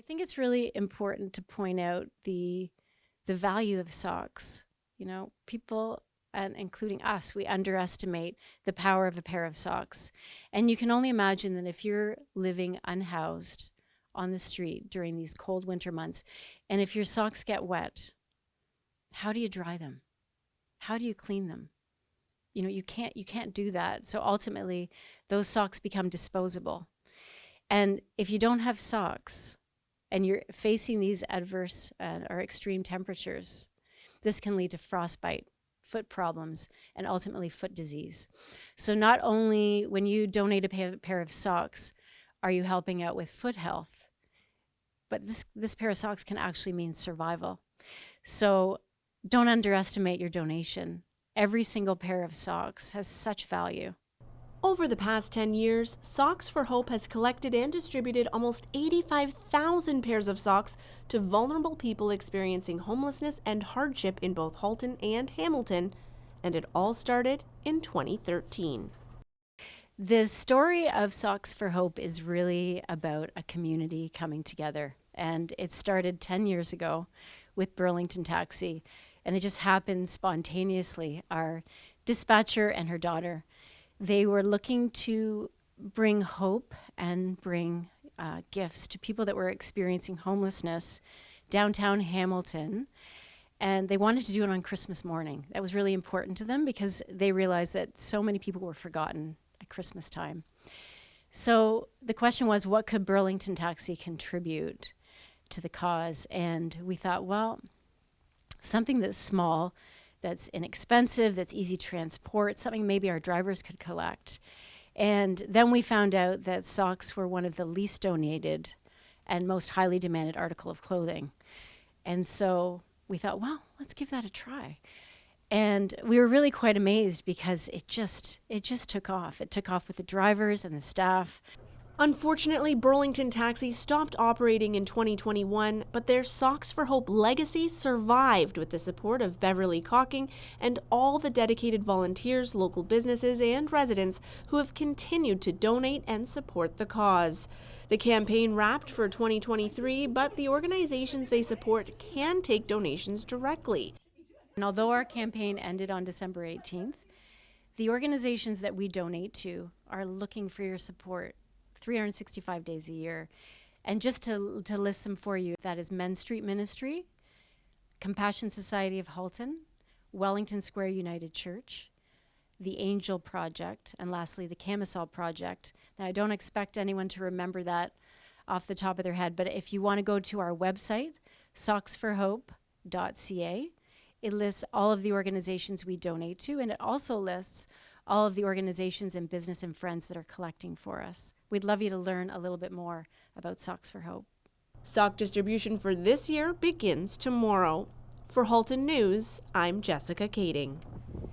think it's really important to point out the value of socks. You know, people, and including us, we underestimate the power of a pair of socks. And you can only imagine that if you're living unhoused on the street during these cold winter months, and if your socks get wet, how do you dry them? How do you clean them? You know, you can't do that. So ultimately, those socks become disposable. And if you don't have socks and you're facing these adverse or extreme temperatures, this can lead to frostbite, foot problems, and ultimately foot disease. So not only when you donate a pair of socks are you helping out with foot health, but this pair of socks can actually mean survival. So don't underestimate your donation. Every single pair of socks has such value. Over the past 10 years, Socks for Hope has collected and distributed almost 85,000 pairs of socks to vulnerable people experiencing homelessness and hardship in both Halton and Hamilton, and it all started in 2013. The story of Socks for Hope is really about a community coming together, and it started 10 years ago with Burlington Taxi, and it just happened spontaneously. Our dispatcher and her daughter, they were looking to bring hope and bring gifts to people that were experiencing homelessness downtown Hamilton. And they wanted to do it on Christmas morning. That was really important to them because they realized that so many people were forgotten at Christmas time. So the question was, what could Burlington Taxi contribute to the cause? And we thought, well, something that's small, that's inexpensive, that's easy to transport, something maybe our drivers could collect. And then we found out that socks were one of the least donated and most highly demanded article of clothing. And so we thought, well, let's give that a try. And we were really quite amazed because it just took off. It took off with the drivers and the staff. Unfortunately, Burlington Taxi stopped operating in 2021, but their Socks for Hope legacy survived with the support of Beverly Cocking and all the dedicated volunteers, local businesses, and residents who have continued to donate and support the cause. The campaign wrapped for 2023, but the organizations they support can take donations directly. And although our campaign ended on December 18th, the organizations that we donate to are looking for your support 365 days a year. And just to list them for you, that is Men's Street Ministry, Compassion Society of Halton, Wellington Square United Church, the Angel Project, and lastly, the Camisole Project. Now, I don't expect anyone to remember that off the top of their head, but if you want to go to our website, socksforhope.ca, it lists all of the organizations we donate to, and it also lists all of the organizations and business and friends that are collecting for us. We'd love you to learn a little bit more about Socks for Hope. Sock distribution for this year begins tomorrow. For Halton News, I'm Jessica Kading.